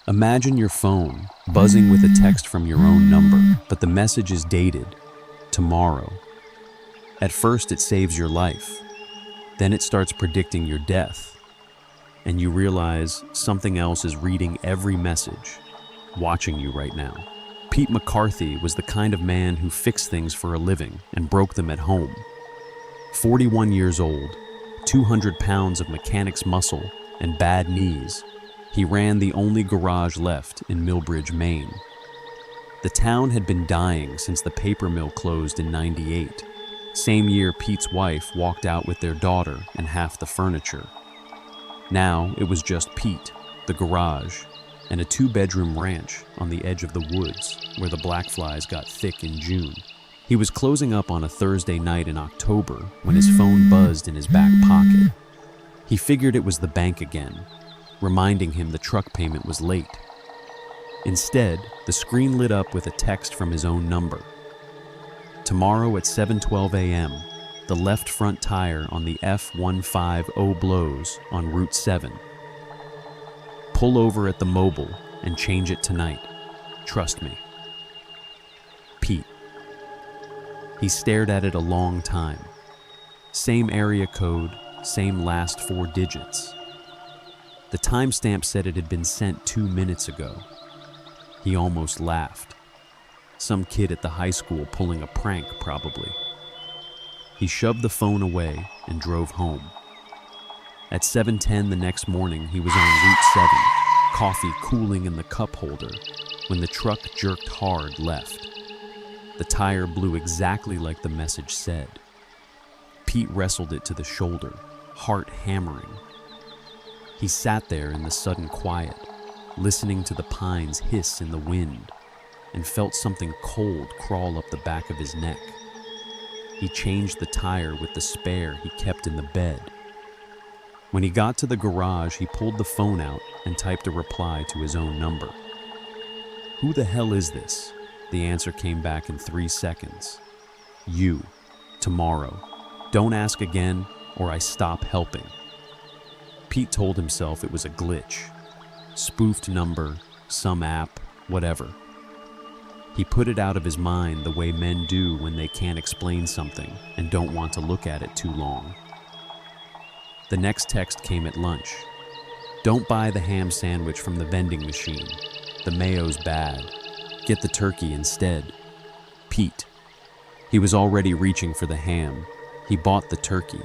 Imagine your phone buzzing with a text from your own number, but the message is dated tomorrow. At first, it saves your life. Then it starts predicting your death. And you realize something else is reading every message, watching you right now. Pete McCarthy was the kind of man who fixed things for a living and broke them at home. 41 years old, 200 pounds of mechanic's muscle and bad knees, he ran the only garage left in Millbridge, Maine. The town had been dying since the paper mill closed in '98. Same year Pete's wife walked out with their daughter and half the furniture. Now it was just Pete, the garage, and a 2-bedroom ranch on the edge of the woods where the black flies got thick in June. He was closing up on a Thursday night in October when his phone buzzed in his back pocket. He figured it was the bank again, reminding him the truck payment was late. Instead, the screen lit up with a text from his own number. Tomorrow at 7:12 a.m., the left front tire on the F150 blows on Route 7. Pull over at the Mobile and change it tonight. Trust me. Pete. He stared at it a long time. Same area code, same last 4 digits. The timestamp said it had been sent 2 minutes ago. He almost laughed. Some kid at the high school pulling a prank, probably. He shoved the phone away and drove home. At 7:10 the next morning, he was on Route 7, coffee cooling in the cup holder, when the truck jerked hard left. The tire blew exactly like the message said. Pete wrestled it to the shoulder, heart hammering. He sat there in the sudden quiet, listening to the pines hiss in the wind, and felt something cold crawl up the back of his neck. He changed the tire with the spare he kept in the bed. When he got to the garage, he pulled the phone out and typed a reply to his own number. "Who the hell is this?" The answer came back in 3 seconds. "You. Tomorrow. Don't ask again, or I stop helping." Pete told himself it was a glitch. Spoofed number, some app, whatever. He put it out of his mind the way men do when they can't explain something and don't want to look at it too long. The next text came at lunch. "Don't buy the ham sandwich from the vending machine. The mayo's bad. Get the turkey instead. Pete." He was already reaching for the ham. He bought the turkey.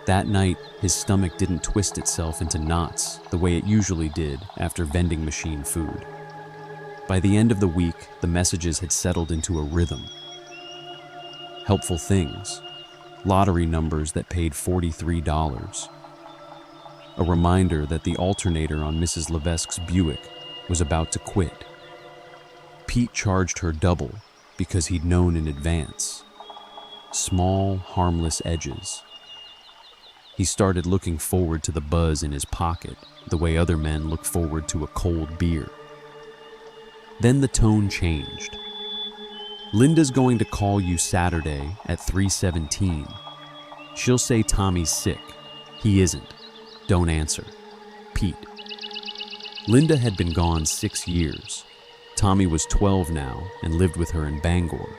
That night, his stomach didn't twist itself into knots the way it usually did after vending machine food. By the end of the week, the messages had settled into a rhythm. Helpful things. Lottery numbers that paid $43. A reminder that the alternator on Mrs. Levesque's Buick was about to quit. Pete charged her double because he'd known in advance. Small, harmless edges. He started looking forward to the buzz in his pocket, the way other men look forward to a cold beer. Then the tone changed. "Linda's going to call you Saturday at 3:17. She'll say Tommy's sick. He isn't. Don't answer. Pete." Linda had been gone 6 years. Tommy was 12 now and lived with her in Bangor.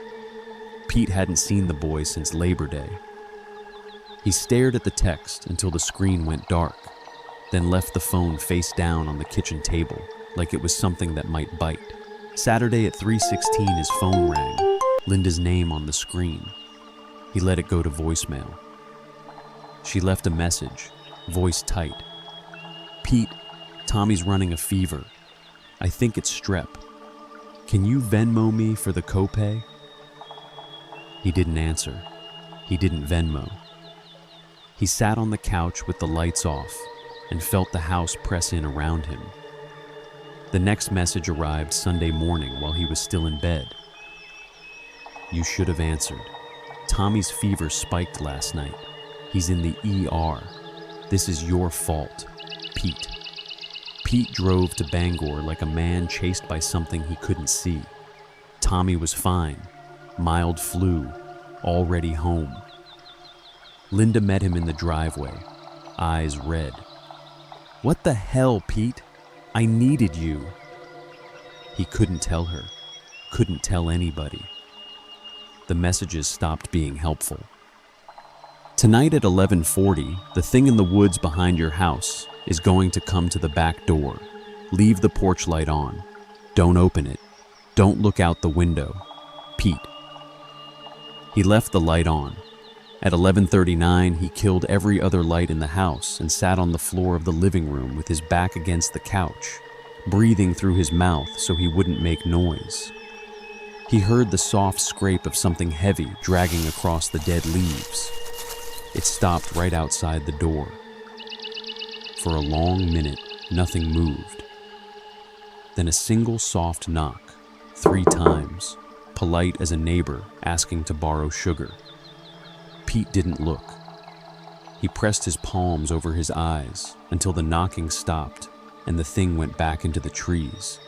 Pete hadn't seen the boy since Labor Day. He stared at the text until the screen went dark, then left the phone face down on the kitchen table like it was something that might bite. Saturday at 3:16 his phone rang, Linda's name on the screen. He let it go to voicemail. She left a message, voice tight. "Pete, Tommy's running a fever. I think it's strep. Can you Venmo me for the copay?" He didn't answer. He didn't Venmo. He sat on the couch with the lights off and felt the house press in around him. The next message arrived Sunday morning while he was still in bed. "You should have answered. Tommy's fever spiked last night. He's in the ER. This is your fault. Pete." Pete drove to Bangor like a man chased by something he couldn't see. Tommy was fine. Mild flu. Already home. Linda met him in the driveway, eyes red. "What the hell, Pete? I needed you. He couldn't tell her, couldn't tell anybody. The messages stopped being helpful. Tonight at 11:40, the thing in the woods behind your house is going to come to the back door. Leave the porch light on. Don't open it. Don't look out the window. Pete. He left the light on. At 11:39, he killed every other light in the house and sat on the floor of the living room with his back against the couch, breathing through his mouth so he wouldn't make noise. He heard the soft scrape of something heavy dragging across the dead leaves. It stopped right outside the door. For a long minute, nothing moved. Then a single soft knock, 3 times, polite as a neighbor asking to borrow sugar. Pete didn't look. He pressed his palms over his eyes until the knocking stopped and the thing went back into the trees.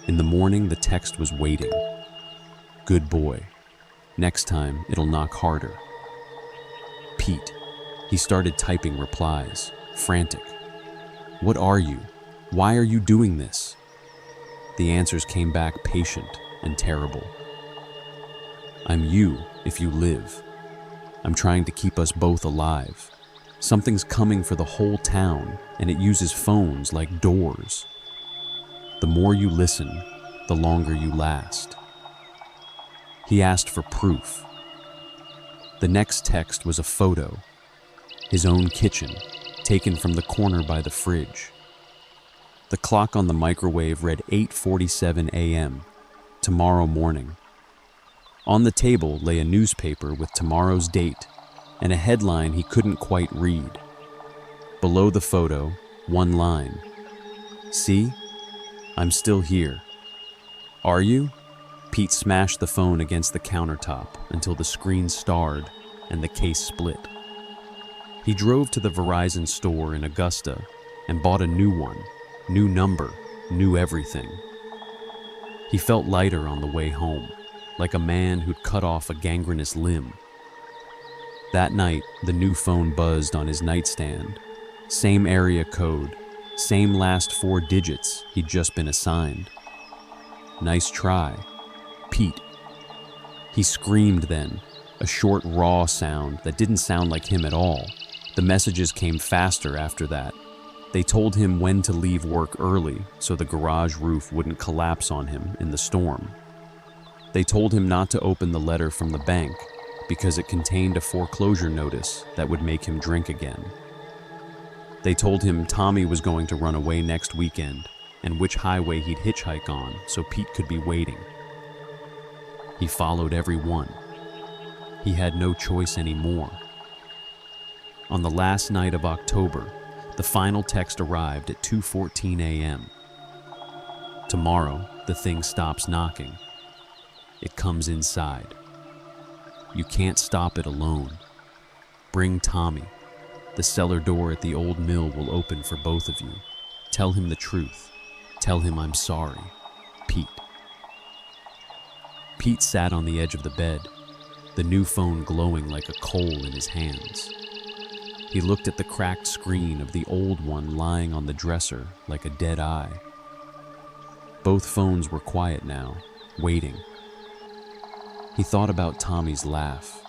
In the morning, the text was waiting. Good boy. Next time, it'll knock harder. Pete. He started typing replies, frantic. What are you? Why are you doing this? The answers came back patient and terrible. I'm you if you live. I'm trying to keep us both alive. Something's coming for the whole town, and it uses phones like doors. The more you listen, the longer you last. He asked for proof. The next text was a photo, his own kitchen, taken from the corner by the fridge. The clock on the microwave read 8:47 a.m., tomorrow morning. On the table lay a newspaper with tomorrow's date and a headline he couldn't quite read. Below the photo, one line. See? I'm still here. Are you? Pete smashed the phone against the countertop until the screen starred and the case split. He drove to the Verizon store in Augusta and bought a new one, new number, new everything. He felt lighter on the way home, like a man who'd cut off a gangrenous limb. That night, the new phone buzzed on his nightstand. Same area code, same last 4 digits he'd just been assigned. Nice try, Pete. He screamed then, a short, raw sound that didn't sound like him at all. The messages came faster after that. They told him when to leave work early so the garage roof wouldn't collapse on him in the storm. They told him not to open the letter from the bank because it contained a foreclosure notice that would make him drink again. They told him Tommy was going to run away next weekend and which highway he'd hitchhike on so Pete could be waiting. He followed every one. He had no choice anymore. On the last night of October, the final text arrived at 2:14 a.m. Tomorrow, the thing stops knocking. It comes inside. You can't stop it alone. Bring Tommy. The cellar door at the old mill will open for both of you. Tell him the truth. Tell him I'm sorry. Pete. Pete sat on the edge of the bed, the new phone glowing like a coal in his hands. He looked at the cracked screen of the old one lying on the dresser like a dead eye. Both phones were quiet now, waiting. He thought about Tommy's laugh,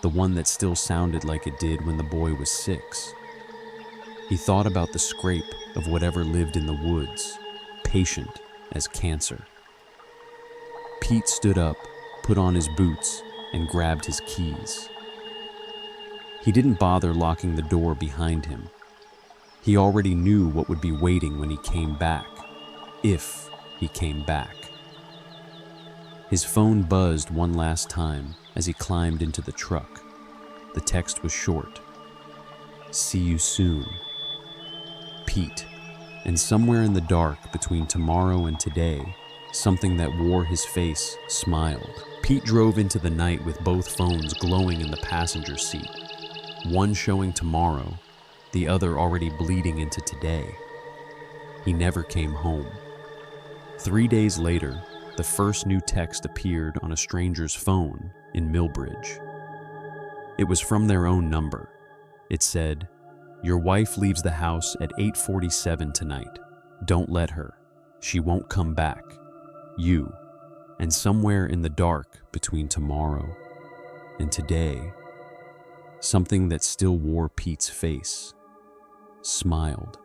the one that still sounded like it did when the boy was 6. He thought about the scrape of whatever lived in the woods, patient as cancer. Pete stood up, put on his boots, and grabbed his keys. He didn't bother locking the door behind him. He already knew what would be waiting when he came back, if he came back. His phone buzzed one last time as he climbed into the truck. The text was short. See you soon. Pete. And somewhere in the dark between tomorrow and today, something that wore his face smiled. Pete drove into the night with both phones glowing in the passenger seat. One showing tomorrow, the other already bleeding into today. He never came home. 3 days later, the first new text appeared on a stranger's phone in Millbridge. It was from their own number. It said, "Your wife leaves the house at 8:47 tonight. Don't let her. She won't come back. You. And somewhere in the dark between tomorrow and today, something that still wore Pete's face smiled.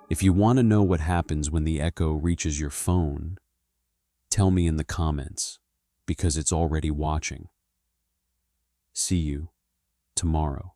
If you want to know what happens when the echo reaches your phone, tell me in the comments, because it's already watching. See you tomorrow.